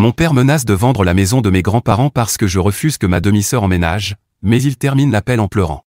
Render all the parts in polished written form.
Mon père menace de vendre la maison de mes grands-parents parce que je refuse que ma demi-sœur emménage, mais il termine l'appel en pleurant.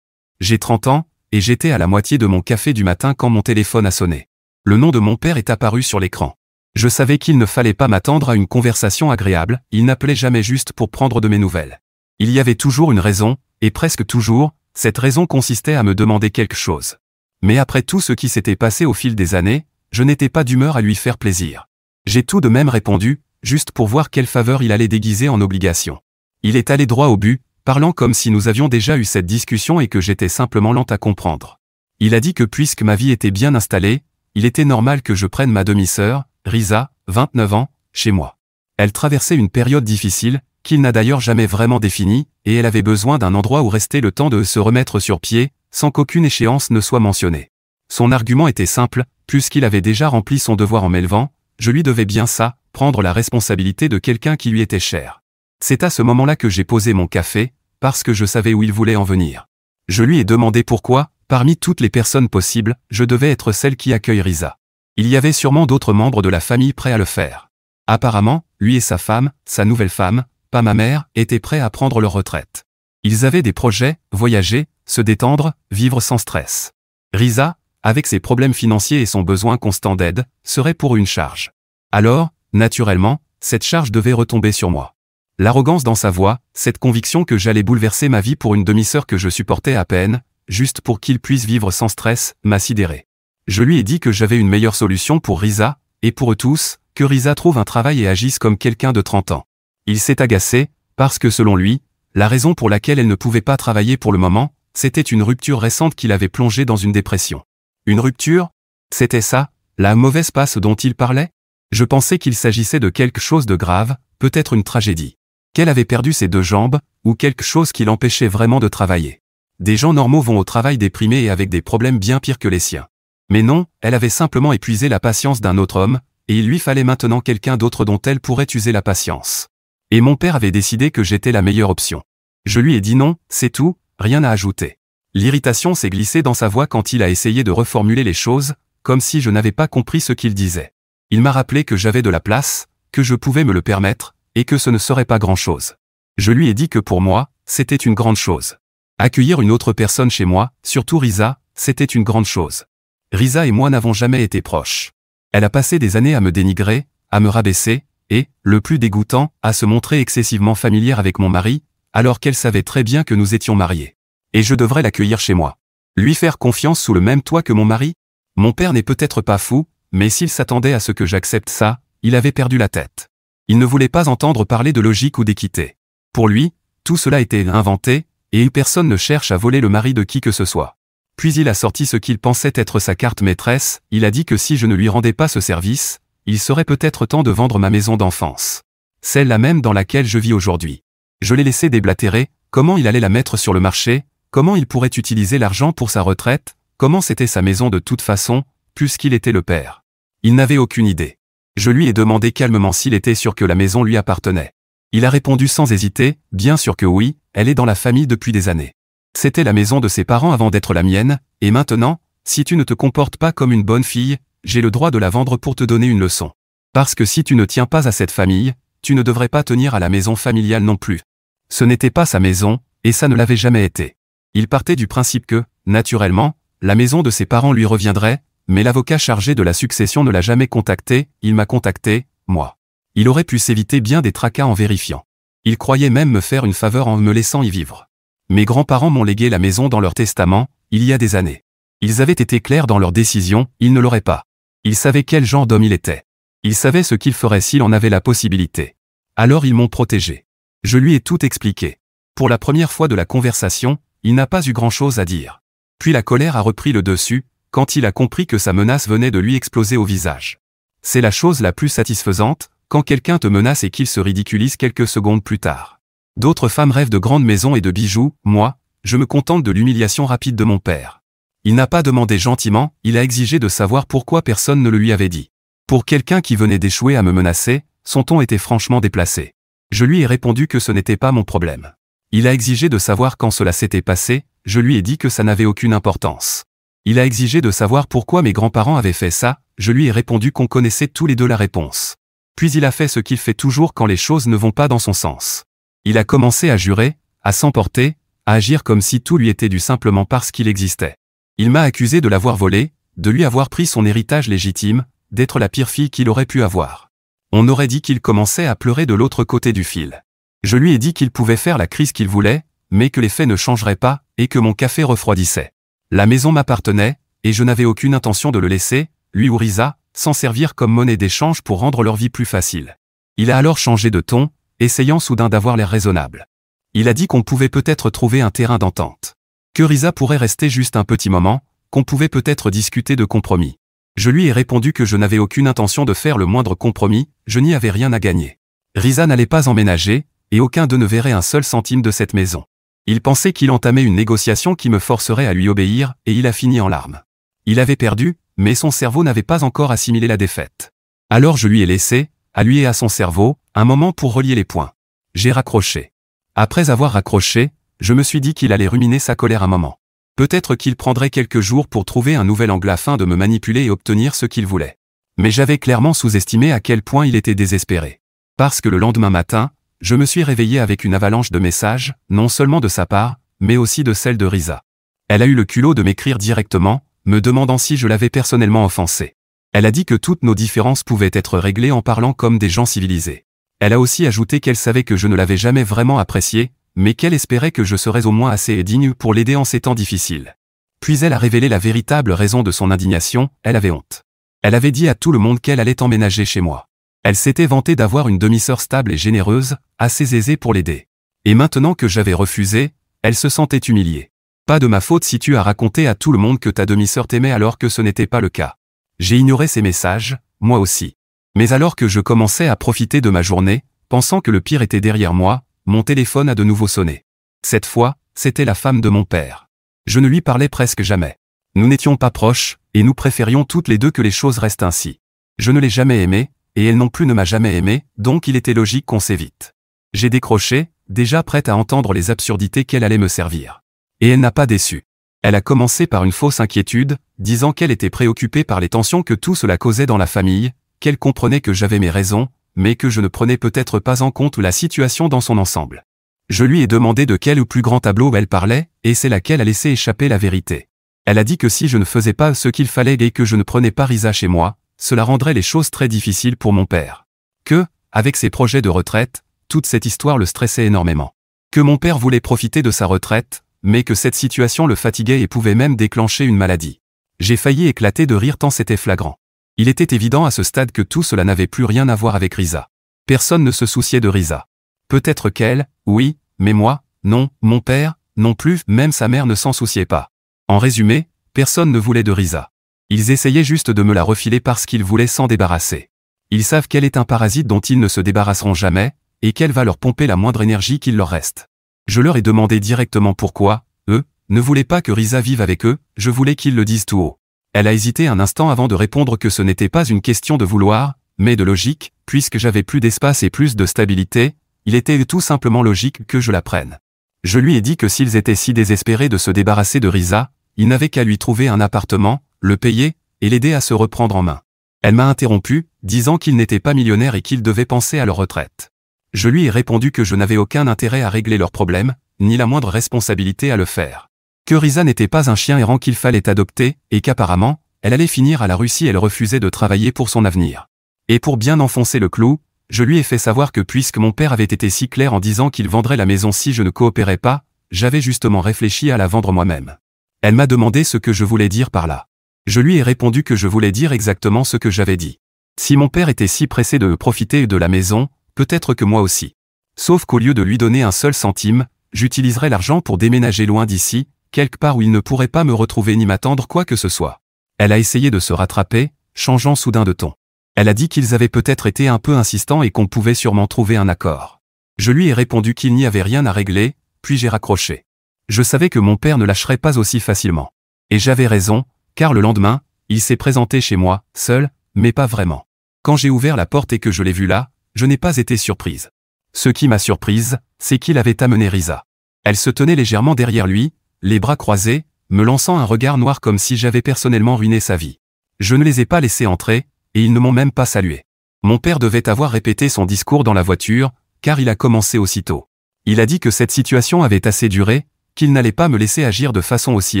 J'ai 30 ans, et j'étais à la moitié de mon café du matin quand mon téléphone a sonné. Le nom de mon père est apparu sur l'écran. Je savais qu'il ne fallait pas m'attendre à une conversation agréable, il n'appelait jamais juste pour prendre de mes nouvelles. Il y avait toujours une raison, et presque toujours, cette raison consistait à me demander quelque chose. Mais après tout ce qui s'était passé au fil des années, je n'étais pas d'humeur à lui faire plaisir. J'ai tout de même répondu, juste pour voir quelle faveur il allait déguiser en obligation. Il est allé droit au but, parlant comme si nous avions déjà eu cette discussion et que j'étais simplement lent à comprendre. Il a dit que puisque ma vie était bien installée, il était normal que je prenne ma demi-sœur, Risa, 29 ans, chez moi. Elle traversait une période difficile, qu'il n'a d'ailleurs jamais vraiment définie, et elle avait besoin d'un endroit où rester le temps de se remettre sur pied, sans qu'aucune échéance ne soit mentionnée. Son argument était simple, puisqu'il avait déjà rempli son devoir en m'élevant, je lui devais bien ça, prendre la responsabilité de quelqu'un qui lui était cher. C'est à ce moment-là que j'ai posé mon café, parce que je savais où il voulait en venir. Je lui ai demandé pourquoi, parmi toutes les personnes possibles, je devais être celle qui accueille Risa. Il y avait sûrement d'autres membres de la famille prêts à le faire. Apparemment, lui et sa femme, sa nouvelle femme, pas ma mère, étaient prêts à prendre leur retraite. Ils avaient des projets, voyager, se détendre, vivre sans stress. Risa, avec ses problèmes financiers et son besoin constant d'aide, serait pour une charge. Alors, naturellement, cette charge devait retomber sur moi. L'arrogance dans sa voix, cette conviction que j'allais bouleverser ma vie pour une demi-sœur que je supportais à peine, juste pour qu'il puisse vivre sans stress, m'a sidéré. Je lui ai dit que j'avais une meilleure solution pour Risa, et pour eux tous, que Risa trouve un travail et agisse comme quelqu'un de 30 ans. Il s'est agacé, parce que selon lui, la raison pour laquelle elle ne pouvait pas travailler pour le moment, c'était une rupture récente qui l'avait plongée dans une dépression. Une rupture? C'était ça, la mauvaise passe dont il parlait? Je pensais qu'il s'agissait de quelque chose de grave, peut-être une tragédie. Qu'elle avait perdu ses 2 jambes, ou quelque chose qui l'empêchait vraiment de travailler. Des gens normaux vont au travail déprimés et avec des problèmes bien pires que les siens. Mais non, elle avait simplement épuisé la patience d'un autre homme, et il lui fallait maintenant quelqu'un d'autre dont elle pourrait user la patience. Et mon père avait décidé que j'étais la meilleure option. Je lui ai dit non, c'est tout, rien à ajouter. L'irritation s'est glissée dans sa voix quand il a essayé de reformuler les choses, comme si je n'avais pas compris ce qu'il disait. Il m'a rappelé que j'avais de la place, que je pouvais me le permettre, et que ce ne serait pas grand-chose. Je lui ai dit que pour moi, c'était une grande chose. Accueillir une autre personne chez moi, surtout Risa, c'était une grande chose. Risa et moi n'avons jamais été proches. Elle a passé des années à me dénigrer, à me rabaisser, et, le plus dégoûtant, à se montrer excessivement familière avec mon mari, alors qu'elle savait très bien que nous étions mariés. Et je devrais l'accueillir chez moi. Lui faire confiance sous le même toit que mon mari? Mon père n'est peut-être pas fou, mais s'il s'attendait à ce que j'accepte ça, il avait perdu la tête. Il ne voulait pas entendre parler de logique ou d'équité. Pour lui, tout cela était inventé, et personne ne cherche à voler le mari de qui que ce soit. Puis il a sorti ce qu'il pensait être sa carte maîtresse, il a dit que si je ne lui rendais pas ce service, il serait peut-être temps de vendre ma maison d'enfance. Celle-là même dans laquelle je vis aujourd'hui. Je l'ai laissé déblatérer, comment il allait la mettre sur le marché, comment il pourrait utiliser l'argent pour sa retraite, comment c'était sa maison de toute façon, puisqu'il était le père. Il n'avait aucune idée. Je lui ai demandé calmement s'il était sûr que la maison lui appartenait. Il a répondu sans hésiter, bien sûr que oui, elle est dans la famille depuis des années. C'était la maison de ses parents avant d'être la mienne, et maintenant, si tu ne te comportes pas comme une bonne fille, j'ai le droit de la vendre pour te donner une leçon. Parce que si tu ne tiens pas à cette famille, tu ne devrais pas tenir à la maison familiale non plus. Ce n'était pas sa maison, et ça ne l'avait jamais été. Il partait du principe que, naturellement, la maison de ses parents lui reviendrait, mais l'avocat chargé de la succession ne l'a jamais contacté, il m'a contacté, moi. Il aurait pu s'éviter bien des tracas en vérifiant. Il croyait même me faire une faveur en me laissant y vivre. Mes grands-parents m'ont légué la maison dans leur testament, il y a des années. Ils avaient été clairs dans leur décision, ils ne l'auraient pas. Ils savaient quel genre d'homme il était. Ils savaient ce qu'il ferait s'il en avait la possibilité. Alors ils m'ont protégé. Je lui ai tout expliqué. Pour la première fois de la conversation, il n'a pas eu grand-chose à dire. Puis la colère a repris le dessus, quand il a compris que sa menace venait de lui exploser au visage. C'est la chose la plus satisfaisante, quand quelqu'un te menace et qu'il se ridiculise quelques secondes plus tard. D'autres femmes rêvent de grandes maisons et de bijoux, moi, je me contente de l'humiliation rapide de mon père. Il n'a pas demandé gentiment, il a exigé de savoir pourquoi personne ne le lui avait dit. Pour quelqu'un qui venait d'échouer à me menacer, son ton était franchement déplacé. Je lui ai répondu que ce n'était pas mon problème. Il a exigé de savoir quand cela s'était passé, je lui ai dit que ça n'avait aucune importance. Il a exigé de savoir pourquoi mes grands-parents avaient fait ça, je lui ai répondu qu'on connaissait tous les deux la réponse. Puis il a fait ce qu'il fait toujours quand les choses ne vont pas dans son sens. Il a commencé à jurer, à s'emporter, à agir comme si tout lui était dû simplement parce qu'il existait. Il m'a accusé de l'avoir volé, de lui avoir pris son héritage légitime, d'être la pire fille qu'il aurait pu avoir. On aurait dit qu'il commençait à pleurer de l'autre côté du fil. Je lui ai dit qu'il pouvait faire la crise qu'il voulait, mais que les faits ne changeraient pas, et que mon café refroidissait. La maison m'appartenait, et je n'avais aucune intention de le laisser, lui ou Risa, s'en servir comme monnaie d'échange pour rendre leur vie plus facile. Il a alors changé de ton, essayant soudain d'avoir l'air raisonnable. Il a dit qu'on pouvait peut-être trouver un terrain d'entente. Que Risa pourrait rester juste un petit moment, qu'on pouvait peut-être discuter de compromis. Je lui ai répondu que je n'avais aucune intention de faire le moindre compromis, je n'y avais rien à gagner. Risa n'allait pas emménager, et aucun d'eux ne verrait un seul centime de cette maison. Il pensait qu'il entamait une négociation qui me forcerait à lui obéir, et il a fini en larmes. Il avait perdu, mais son cerveau n'avait pas encore assimilé la défaite. Alors je lui ai laissé, à lui et à son cerveau, un moment pour relier les points. J'ai raccroché. Après avoir raccroché, je me suis dit qu'il allait ruminer sa colère un moment. Peut-être qu'il prendrait quelques jours pour trouver un nouvel angle afin de me manipuler et obtenir ce qu'il voulait. Mais j'avais clairement sous-estimé à quel point il était désespéré. Parce que le lendemain matin, je me suis réveillé avec une avalanche de messages, non seulement de sa part, mais aussi de celle de Risa. Elle a eu le culot de m'écrire directement, me demandant si je l'avais personnellement offensé. Elle a dit que toutes nos différences pouvaient être réglées en parlant comme des gens civilisés. Elle a aussi ajouté qu'elle savait que je ne l'avais jamais vraiment apprécié, mais qu'elle espérait que je serais au moins assez digne pour l'aider en ces temps difficiles. Puis elle a révélé la véritable raison de son indignation, elle avait honte. Elle avait dit à tout le monde qu'elle allait emménager chez moi. Elle s'était vantée d'avoir une demi-sœur stable et généreuse, assez aisée pour l'aider. Et maintenant que j'avais refusé, elle se sentait humiliée. Pas de ma faute si tu as raconté à tout le monde que ta demi-sœur t'aimait alors que ce n'était pas le cas. J'ai ignoré ces messages, moi aussi. Mais alors que je commençais à profiter de ma journée, pensant que le pire était derrière moi, mon téléphone a de nouveau sonné. Cette fois, c'était la femme de mon père. Je ne lui parlais presque jamais. Nous n'étions pas proches, et nous préférions toutes les deux que les choses restent ainsi. Je ne l'ai jamais aimée, et elle non plus ne m'a jamais aimé, donc il était logique qu'on s'évite. J'ai décroché, déjà prête à entendre les absurdités qu'elle allait me servir. Et elle n'a pas déçu. Elle a commencé par une fausse inquiétude, disant qu'elle était préoccupée par les tensions que tout cela causait dans la famille, qu'elle comprenait que j'avais mes raisons, mais que je ne prenais peut-être pas en compte la situation dans son ensemble. Je lui ai demandé de quel plus grand tableau elle parlait, et c'est laquelle a laissé échapper la vérité. Elle a dit que si je ne faisais pas ce qu'il fallait et que je ne prenais pas Risa chez moi, cela rendrait les choses très difficiles pour mon père. Que, avec ses projets de retraite, toute cette histoire le stressait énormément. Que mon père voulait profiter de sa retraite, mais que cette situation le fatiguait et pouvait même déclencher une maladie. J'ai failli éclater de rire tant c'était flagrant. Il était évident à ce stade que tout cela n'avait plus rien à voir avec Risa. Personne ne se souciait de Risa. Peut-être qu'elle, oui, mais moi, non, mon père, non plus, même sa mère ne s'en souciait pas. En résumé, personne ne voulait de Risa. Ils essayaient juste de me la refiler parce qu'ils voulaient s'en débarrasser. Ils savent qu'elle est un parasite dont ils ne se débarrasseront jamais, et qu'elle va leur pomper la moindre énergie qu'il leur reste. Je leur ai demandé directement pourquoi, eux, ne voulaient pas que Risa vive avec eux, je voulais qu'ils le disent tout haut. Elle a hésité un instant avant de répondre que ce n'était pas une question de vouloir, mais de logique, puisque j'avais plus d'espace et plus de stabilité, il était tout simplement logique que je la prenne. Je lui ai dit que s'ils étaient si désespérés de se débarrasser de Risa, ils n'avaient qu'à lui trouver un appartement, le payer, et l'aider à se reprendre en main. Elle m'a interrompu, disant qu'ils n'étaient pas millionnaires et qu'ils devaient penser à leur retraite. Je lui ai répondu que je n'avais aucun intérêt à régler leurs problèmes, ni la moindre responsabilité à le faire. Que Risa n'était pas un chien errant qu'il fallait adopter, et qu'apparemment, elle allait finir à la rue si elle refusait de travailler pour son avenir. Et pour bien enfoncer le clou, je lui ai fait savoir que puisque mon père avait été si clair en disant qu'il vendrait la maison si je ne coopérais pas, j'avais justement réfléchi à la vendre moi-même. Elle m'a demandé ce que je voulais dire par là. Je lui ai répondu que je voulais dire exactement ce que j'avais dit. Si mon père était si pressé de profiter de la maison, peut-être que moi aussi. Sauf qu'au lieu de lui donner un seul centime, j'utiliserais l'argent pour déménager loin d'ici, quelque part où il ne pourrait pas me retrouver ni m'attendre quoi que ce soit. Elle a essayé de se rattraper, changeant soudain de ton. Elle a dit qu'ils avaient peut-être été un peu insistants et qu'on pouvait sûrement trouver un accord. Je lui ai répondu qu'il n'y avait rien à régler, puis j'ai raccroché. Je savais que mon père ne lâcherait pas aussi facilement. Et j'avais raison, car le lendemain, il s'est présenté chez moi, seul, mais pas vraiment. Quand j'ai ouvert la porte et que je l'ai vu là, je n'ai pas été surprise. Ce qui m'a surprise, c'est qu'il avait amené Risa. Elle se tenait légèrement derrière lui, les bras croisés, me lançant un regard noir comme si j'avais personnellement ruiné sa vie. Je ne les ai pas laissés entrer, et ils ne m'ont même pas salué. Mon père devait avoir répété son discours dans la voiture, car il a commencé aussitôt. Il a dit que cette situation avait assez duré, qu'il n'allait pas me laisser agir de façon aussi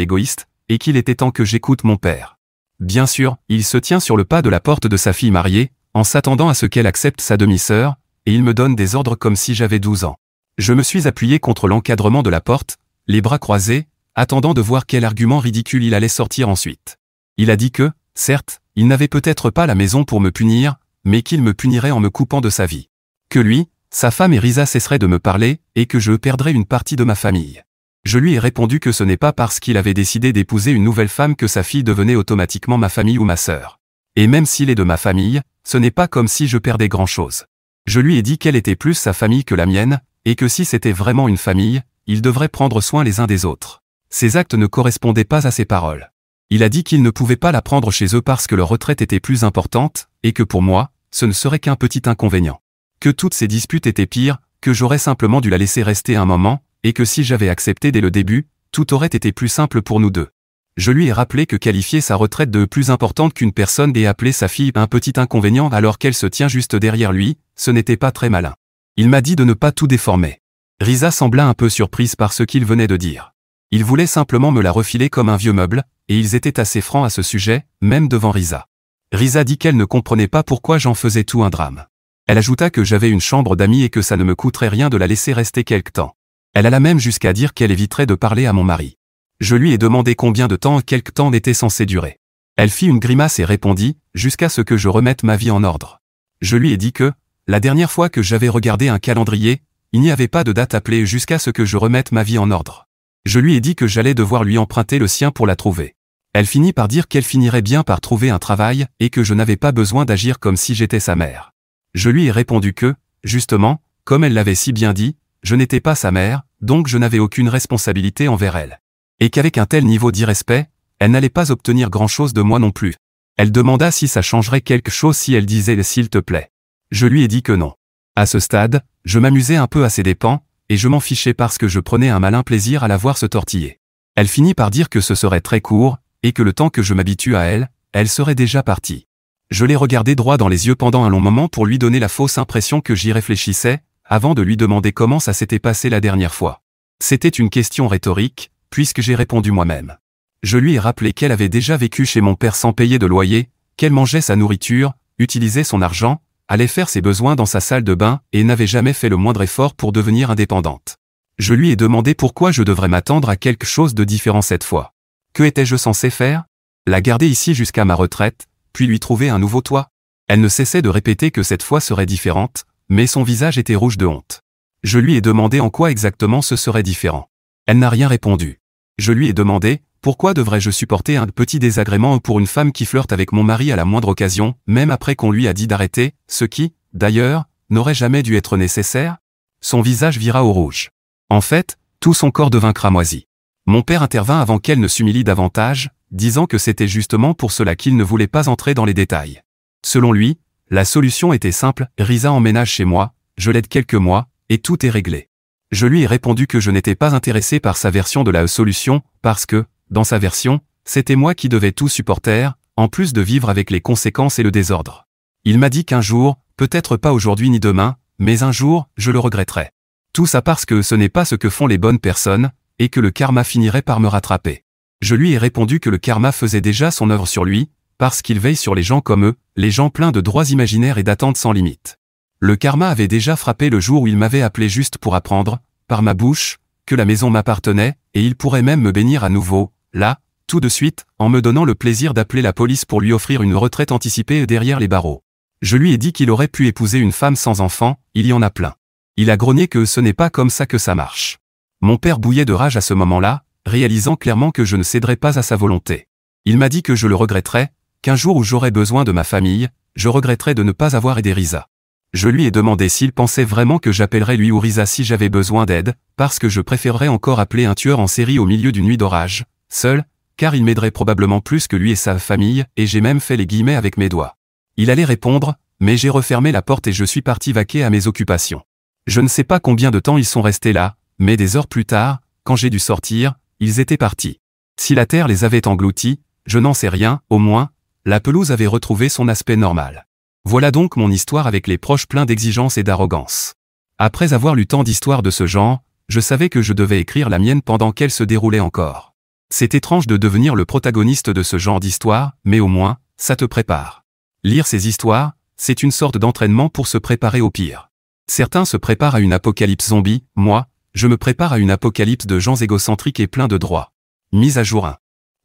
égoïste, et qu'il était temps que j'écoute mon père. Bien sûr, il se tient sur le pas de la porte de sa fille mariée, en s'attendant à ce qu'elle accepte sa demi-sœur, et il me donne des ordres comme si j'avais 12 ans. Je me suis appuyé contre l'encadrement de la porte, les bras croisés, attendant de voir quel argument ridicule il allait sortir ensuite. Il a dit que, certes, il n'avait peut-être pas la maison pour me punir, mais qu'il me punirait en me coupant de sa vie. Que lui, sa femme et Risa cesseraient de me parler, et que je perdrais une partie de ma famille. Je lui ai répondu que ce n'est pas parce qu'il avait décidé d'épouser une nouvelle femme que sa fille devenait automatiquement ma famille ou ma sœur. Et même s'il est de ma famille, ce n'est pas comme si je perdais grand-chose. Je lui ai dit qu'elle était plus sa famille que la mienne, et que si c'était vraiment une famille, ils devraient prendre soin les uns des autres. Ses actes ne correspondaient pas à ses paroles. Il a dit qu'ils ne pouvaient pas la prendre chez eux parce que leur retraite était plus importante, et que pour moi, ce ne serait qu'un petit inconvénient. Que toutes ces disputes étaient pires, que j'aurais simplement dû la laisser rester un moment, et que si j'avais accepté dès le début, tout aurait été plus simple pour nous deux. Je lui ai rappelé que qualifier sa retraite de plus importante qu'une personne et appeler sa fille un petit inconvénient alors qu'elle se tient juste derrière lui, ce n'était pas très malin. Il m'a dit de ne pas tout déformer. Risa sembla un peu surprise par ce qu'il venait de dire. Il voulait simplement me la refiler comme un vieux meuble, et ils étaient assez francs à ce sujet, même devant Risa. Risa dit qu'elle ne comprenait pas pourquoi j'en faisais tout un drame. Elle ajouta que j'avais une chambre d'amis et que ça ne me coûterait rien de la laisser rester quelque temps. Elle alla même jusqu'à dire qu'elle éviterait de parler à mon mari. Je lui ai demandé combien de temps quelque temps était censé durer. Elle fit une grimace et répondit, jusqu'à ce que je remette ma vie en ordre. Je lui ai dit que, la dernière fois que j'avais regardé un calendrier, il n'y avait pas de date appelée jusqu'à ce que je remette ma vie en ordre. Je lui ai dit que j'allais devoir lui emprunter le sien pour la trouver. Elle finit par dire qu'elle finirait bien par trouver un travail et que je n'avais pas besoin d'agir comme si j'étais sa mère. Je lui ai répondu que, justement, comme elle l'avait si bien dit, je n'étais pas sa mère, donc je n'avais aucune responsabilité envers elle. Et qu'avec un tel niveau d'irrespect, elle n'allait pas obtenir grand-chose de moi non plus. Elle demanda si ça changerait quelque chose si elle disait « s'il te plaît ». Je lui ai dit que non. À ce stade, je m'amusais un peu à ses dépens, et je m'en fichais parce que je prenais un malin plaisir à la voir se tortiller. Elle finit par dire que ce serait très court, et que le temps que je m'habitue à elle, elle serait déjà partie. Je l'ai regardée droit dans les yeux pendant un long moment pour lui donner la fausse impression que j'y réfléchissais, avant de lui demander comment ça s'était passé la dernière fois. C'était une question rhétorique, puisque j'ai répondu moi-même. Je lui ai rappelé qu'elle avait déjà vécu chez mon père sans payer de loyer, qu'elle mangeait sa nourriture, utilisait son argent, allait faire ses besoins dans sa salle de bain et n'avait jamais fait le moindre effort pour devenir indépendante. Je lui ai demandé pourquoi je devrais m'attendre à quelque chose de différent cette fois. Que étais-je censé faire? La garder ici jusqu'à ma retraite, puis lui trouver un nouveau toit? Elle ne cessait de répéter que cette fois serait différente, mais son visage était rouge de honte. Je lui ai demandé en quoi exactement ce serait différent. Elle n'a rien répondu. Je lui ai demandé, pourquoi devrais-je supporter un petit désagrément pour une femme qui flirte avec mon mari à la moindre occasion, même après qu'on lui a dit d'arrêter, ce qui, d'ailleurs, n'aurait jamais dû être nécessaire? Son visage vira au rouge. En fait, tout son corps devint cramoisi. Mon père intervint avant qu'elle ne s'humilie davantage, disant que c'était justement pour cela qu'il ne voulait pas entrer dans les détails. Selon lui, la solution était simple, Risa emménage chez moi, je l'aide quelques mois, et tout est réglé. Je lui ai répondu que je n'étais pas intéressé par sa version de la solution, parce que, dans sa version, c'était moi qui devais tout supporter, en plus de vivre avec les conséquences et le désordre. Il m'a dit qu'un jour, peut-être pas aujourd'hui ni demain, mais un jour, je le regretterai. Tout ça parce que ce n'est pas ce que font les bonnes personnes, et que le karma finirait par me rattraper. Je lui ai répondu que le karma faisait déjà son œuvre sur lui, parce qu'il veille sur les gens comme eux, les gens pleins de droits imaginaires et d'attentes sans limite. Le karma avait déjà frappé le jour où il m'avait appelé juste pour apprendre, par ma bouche, que la maison m'appartenait, et il pourrait même me bénir à nouveau, là, tout de suite, en me donnant le plaisir d'appeler la police pour lui offrir une retraite anticipée derrière les barreaux. Je lui ai dit qu'il aurait pu épouser une femme sans enfant, il y en a plein. Il a grogné que ce n'est pas comme ça que ça marche. Mon père bouillait de rage à ce moment-là, réalisant clairement que je ne céderais pas à sa volonté. Il m'a dit que je le regretterais, qu'un jour où j'aurais besoin de ma famille, je regretterais de ne pas avoir aidé Risa. Je lui ai demandé s'il pensait vraiment que j'appellerais lui ou Risa si j'avais besoin d'aide, parce que je préférerais encore appeler un tueur en série au milieu d'une nuit d'orage, seul, car il m'aiderait probablement plus que lui et sa famille, et j'ai même fait les guillemets avec mes doigts. Il allait répondre, mais j'ai refermé la porte et je suis parti vaquer à mes occupations. Je ne sais pas combien de temps ils sont restés là, mais des heures plus tard, quand j'ai dû sortir, ils étaient partis. Si la terre les avait engloutis, je n'en sais rien, au moins, la pelouse avait retrouvé son aspect normal. Voilà donc mon histoire avec les proches pleins d'exigence et d'arrogance. Après avoir lu tant d'histoires de ce genre, je savais que je devais écrire la mienne pendant qu'elle se déroulait encore. C'est étrange de devenir le protagoniste de ce genre d'histoire, mais au moins, ça te prépare. Lire ces histoires, c'est une sorte d'entraînement pour se préparer au pire. Certains se préparent à une apocalypse zombie, moi, je me prépare à une apocalypse de gens égocentriques et pleins de droits. Mise à jour 1.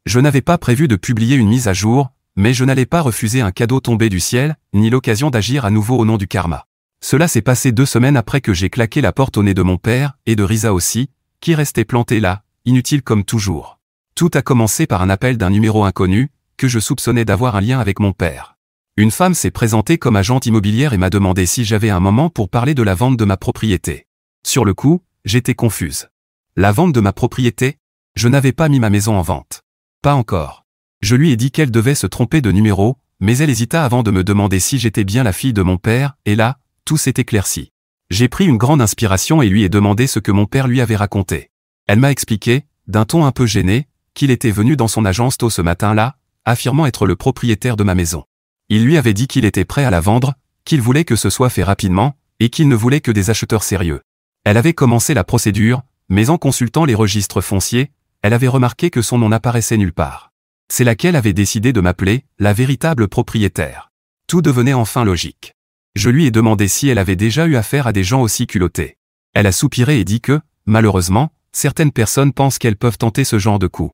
Je n'avais pas prévu de publier une mise à jour, mais je n'allais pas refuser un cadeau tombé du ciel, ni l'occasion d'agir à nouveau au nom du karma. Cela s'est passé 2 semaines après que j'ai claqué la porte au nez de mon père, et de Risa aussi, qui restait plantée là, inutile comme toujours. Tout a commencé par un appel d'un numéro inconnu, que je soupçonnais d'avoir un lien avec mon père. Une femme s'est présentée comme agente immobilière et m'a demandé si j'avais un moment pour parler de la vente de ma propriété. Sur le coup, j'étais confuse. La vente de ma propriété? Je n'avais pas mis ma maison en vente. Pas encore. Je lui ai dit qu'elle devait se tromper de numéro, mais elle hésita avant de me demander si j'étais bien la fille de mon père, et là, tout s'est éclairci. J'ai pris une grande inspiration et lui ai demandé ce que mon père lui avait raconté. Elle m'a expliqué, d'un ton un peu gêné, qu'il était venu dans son agence tôt ce matin-là, affirmant être le propriétaire de ma maison. Il lui avait dit qu'il était prêt à la vendre, qu'il voulait que ce soit fait rapidement, et qu'il ne voulait que des acheteurs sérieux. Elle avait commencé la procédure, mais en consultant les registres fonciers, elle avait remarqué que son nom n'apparaissait nulle part. C'est là qu'elle avait décidé de m'appeler la véritable propriétaire. Tout devenait enfin logique. Je lui ai demandé si elle avait déjà eu affaire à des gens aussi culottés. Elle a soupiré et dit que, malheureusement, certaines personnes pensent qu'elles peuvent tenter ce genre de coup.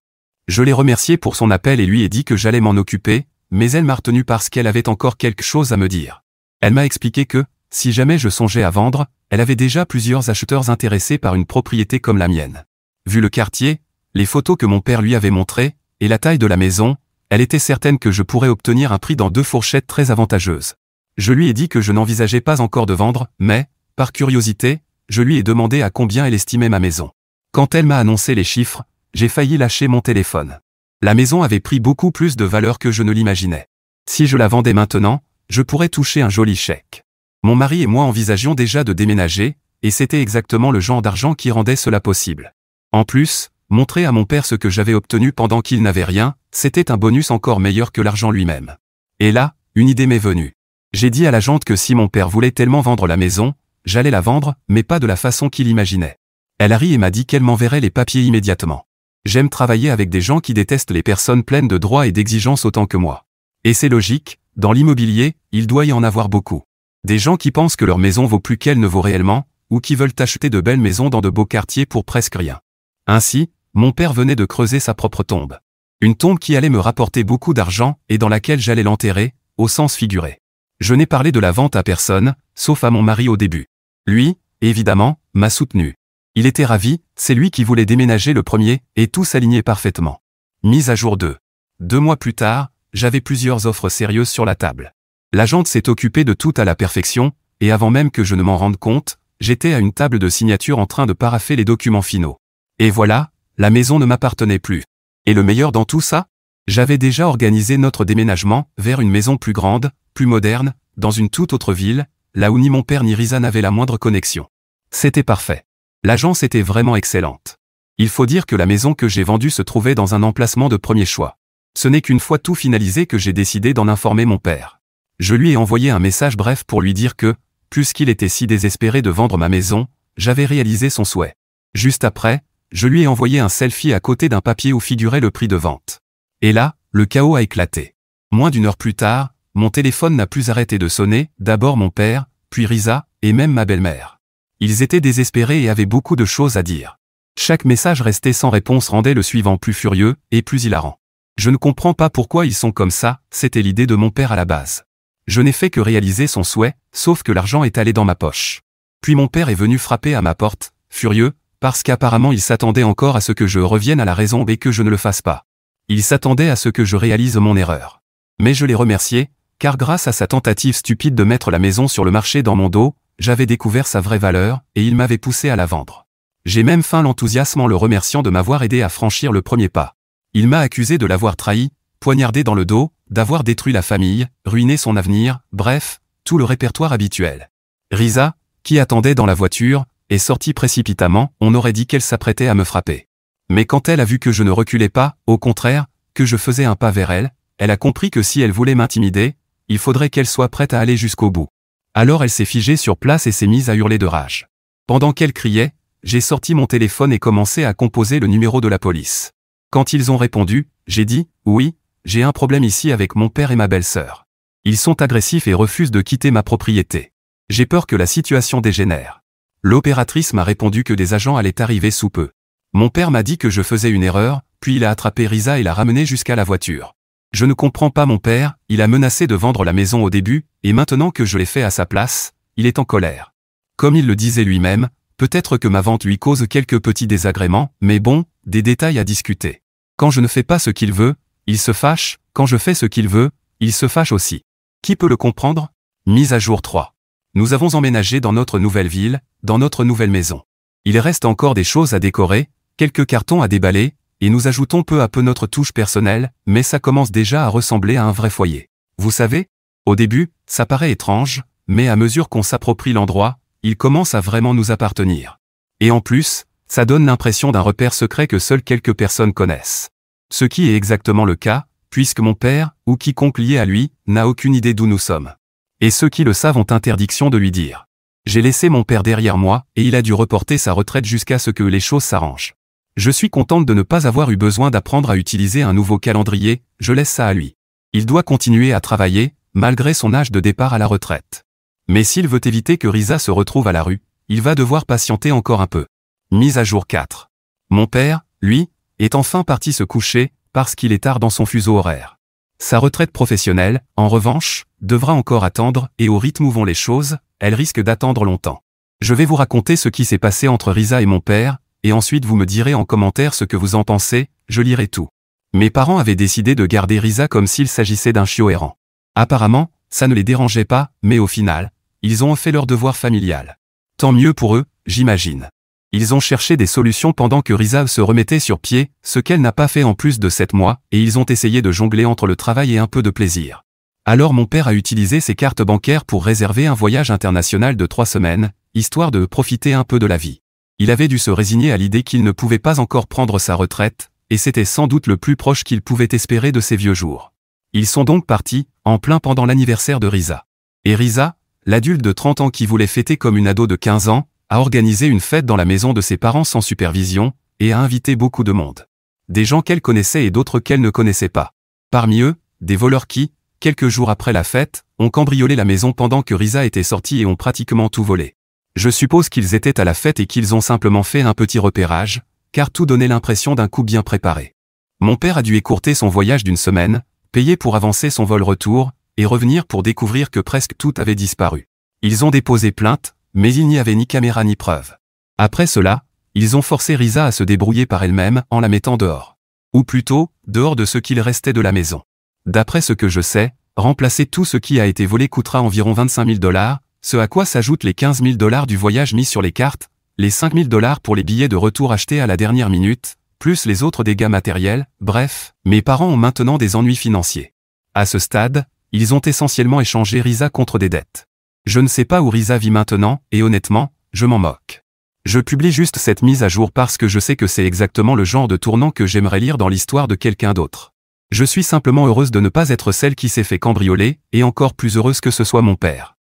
Je l'ai remerciée pour son appel et lui ai dit que j'allais m'en occuper, mais elle m'a retenu parce qu'elle avait encore quelque chose à me dire. Elle m'a expliqué que, si jamais je songeais à vendre, elle avait déjà plusieurs acheteurs intéressés par une propriété comme la mienne. Vu le quartier, les photos que mon père lui avait montrées, et la taille de la maison, elle était certaine que je pourrais obtenir un prix dans 2 fourchettes très avantageuses. Je lui ai dit que je n'envisageais pas encore de vendre, mais, par curiosité, je lui ai demandé à combien elle estimait ma maison. Quand elle m'a annoncé les chiffres, j'ai failli lâcher mon téléphone. La maison avait pris beaucoup plus de valeur que je ne l'imaginais. Si je la vendais maintenant, je pourrais toucher un joli chèque. Mon mari et moi envisagions déjà de déménager, et c'était exactement le genre d'argent qui rendait cela possible. En plus, montrer à mon père ce que j'avais obtenu pendant qu'il n'avait rien, c'était un bonus encore meilleur que l'argent lui-même. Et là, une idée m'est venue. J'ai dit à l'agente que si mon père voulait tellement vendre la maison, j'allais la vendre, mais pas de la façon qu'il imaginait. Elle a ri et m'a dit qu'elle m'enverrait les papiers immédiatement. J'aime travailler avec des gens qui détestent les personnes pleines de droits et d'exigences autant que moi. Et c'est logique, dans l'immobilier, il doit y en avoir beaucoup. Des gens qui pensent que leur maison vaut plus qu'elle ne vaut réellement, ou qui veulent acheter de belles maisons dans de beaux quartiers pour presque rien. Ainsi, mon père venait de creuser sa propre tombe. Une tombe qui allait me rapporter beaucoup d'argent et dans laquelle j'allais l'enterrer, au sens figuré. Je n'ai parlé de la vente à personne, sauf à mon mari au début. Lui, évidemment, m'a soutenu. Il était ravi, c'est lui qui voulait déménager le premier, et tout s'alignait parfaitement. Mise à jour 2. 2 mois plus tard, j'avais plusieurs offres sérieuses sur la table. L'agente s'est occupée de tout à la perfection, et avant même que je ne m'en rende compte, j'étais à une table de signature en train de paraffer les documents finaux. Et voilà, la maison ne m'appartenait plus. Et le meilleur dans tout ça? J'avais déjà organisé notre déménagement vers une maison plus grande, plus moderne, dans une toute autre ville, là où ni mon père ni Risa n'avaient la moindre connexion. C'était parfait. L'agence était vraiment excellente. Il faut dire que la maison que j'ai vendue se trouvait dans un emplacement de premier choix. Ce n'est qu'une fois tout finalisé que j'ai décidé d'en informer mon père. Je lui ai envoyé un message bref pour lui dire que, puisqu'il était si désespéré de vendre ma maison, j'avais réalisé son souhait. Juste après, je lui ai envoyé un selfie à côté d'un papier où figurait le prix de vente. Et là, le chaos a éclaté. Moins d'1 heure plus tard, mon téléphone n'a plus arrêté de sonner, d'abord mon père, puis Risa, et même ma belle-mère. Ils étaient désespérés et avaient beaucoup de choses à dire. Chaque message resté sans réponse rendait le suivant plus furieux et plus hilarant. Je ne comprends pas pourquoi ils sont comme ça, c'était l'idée de mon père à la base. Je n'ai fait que réaliser son souhait, sauf que l'argent est allé dans ma poche. Puis mon père est venu frapper à ma porte, furieux, parce qu'apparemment il s'attendait encore à ce que je revienne à la raison et que je ne le fasse pas. Il s'attendait à ce que je réalise mon erreur. Mais je l'ai remercié, car grâce à sa tentative stupide de mettre la maison sur le marché dans mon dos, j'avais découvert sa vraie valeur, et il m'avait poussé à la vendre. J'ai même feint l'enthousiasme en le remerciant de m'avoir aidé à franchir le premier pas. Il m'a accusé de l'avoir trahi, poignardé dans le dos, d'avoir détruit la famille, ruiné son avenir, bref, tout le répertoire habituel. Risa, qui attendait dans la voiture, est sortie précipitamment, on aurait dit qu'elle s'apprêtait à me frapper. Mais quand elle a vu que je ne reculais pas, au contraire, que je faisais un pas vers elle, elle a compris que si elle voulait m'intimider, Il faudrait qu'elle soit prête à aller jusqu'au bout. Alors elle s'est figée sur place et s'est mise à hurler de rage. Pendant qu'elle criait, j'ai sorti mon téléphone et commencé à composer le numéro de la police. Quand ils ont répondu, j'ai dit « Oui, j'ai un problème ici avec mon père et ma belle-sœur. Ils sont agressifs et refusent de quitter ma propriété. J'ai peur que la situation dégénère. » L'opératrice m'a répondu que des agents allaient arriver sous peu. Mon père m'a dit que je faisais une erreur, puis il a attrapé Risa et l'a ramenée jusqu'à la voiture. Je ne comprends pas mon père, il a menacé de vendre la maison au début, et maintenant que je l'ai fait à sa place, il est en colère. Comme il le disait lui-même, peut-être que ma vente lui cause quelques petits désagréments, mais bon, des détails à discuter. Quand je ne fais pas ce qu'il veut, il se fâche, quand je fais ce qu'il veut, il se fâche aussi. Qui peut le comprendre? Mise à jour 3. Nous avons emménagé dans notre nouvelle ville, dans notre nouvelle maison. Il reste encore des choses à décorer, quelques cartons à déballer, et nous ajoutons peu à peu notre touche personnelle, mais ça commence déjà à ressembler à un vrai foyer. Vous savez? Au début, ça paraît étrange, mais à mesure qu'on s'approprie l'endroit, il commence à vraiment nous appartenir. Et en plus, ça donne l'impression d'un repère secret que seules quelques personnes connaissent. Ce qui est exactement le cas, puisque mon père, ou quiconque lié à lui, n'a aucune idée d'où nous sommes. Et ceux qui le savent ont interdiction de lui dire. J'ai laissé mon père derrière moi, et il a dû reporter sa retraite jusqu'à ce que les choses s'arrangent. Je suis contente de ne pas avoir eu besoin d'apprendre à utiliser un nouveau calendrier, je laisse ça à lui. Il doit continuer à travailler, malgré son âge de départ à la retraite. Mais s'il veut éviter que Risa se retrouve à la rue, il va devoir patienter encore un peu. Mise à jour 4. Mon père, lui, est enfin parti se coucher, parce qu'il est tard dans son fuseau horaire. Sa retraite professionnelle, en revanche, devra encore attendre, et au rythme où vont les choses, elle risque d'attendre longtemps. Je vais vous raconter ce qui s'est passé entre Risa et mon père, et ensuite vous me direz en commentaire ce que vous en pensez, je lirai tout. Mes parents avaient décidé de garder Risa comme s'il s'agissait d'un chiot errant. Apparemment, ça ne les dérangeait pas, mais au final, ils ont fait leur devoir familial. Tant mieux pour eux, j'imagine. Ils ont cherché des solutions pendant que Risa se remettait sur pied, ce qu'elle n'a pas fait en plus de 7 mois, et ils ont essayé de jongler entre le travail et un peu de plaisir. Alors mon père a utilisé ses cartes bancaires pour réserver un voyage international de 3 semaines, histoire de profiter un peu de la vie. Il avait dû se résigner à l'idée qu'il ne pouvait pas encore prendre sa retraite, et c'était sans doute le plus proche qu'il pouvait espérer de ses vieux jours. Ils sont donc partis, en plein pendant l'anniversaire de Risa. Et Risa, l'adulte de 30 ans qui voulait fêter comme une ado de 15 ans, a organisé une fête dans la maison de ses parents sans supervision, et a invité beaucoup de monde. Des gens qu'elle connaissait et d'autres qu'elle ne connaissait pas. Parmi eux, des voleurs qui, quelques jours après la fête, ont cambriolé la maison pendant que Risa était sortie et ont pratiquement tout volé. Je suppose qu'ils étaient à la fête et qu'ils ont simplement fait un petit repérage, car tout donnait l'impression d'un coup bien préparé. Mon père a dû écourter son voyage d'une semaine, payer pour avancer son vol retour, et revenir pour découvrir que presque tout avait disparu. Ils ont déposé plainte, mais il n'y avait ni caméra ni preuve. Après cela, ils ont forcé Risa à se débrouiller par elle-même en la mettant dehors. Ou plutôt, dehors de ce qu'il restait de la maison. D'après ce que je sais, remplacer tout ce qui a été volé coûtera environ 25 000 $, ce à quoi s'ajoutent les 15 000 $ du voyage mis sur les cartes, les 5 000 $ pour les billets de retour achetés à la dernière minute, plus les autres dégâts matériels, bref, mes parents ont maintenant des ennuis financiers. À ce stade, ils ont essentiellement échangé Risa contre des dettes. Je ne sais pas où Risa vit maintenant, et honnêtement, je m'en moque. Je publie juste cette mise à jour parce que je sais que c'est exactement le genre de tournant que j'aimerais lire dans l'histoire de quelqu'un d'autre. Je suis simplement heureuse de ne pas être celle qui s'est fait cambrioler, et encore plus heureuse que ce soit mon père.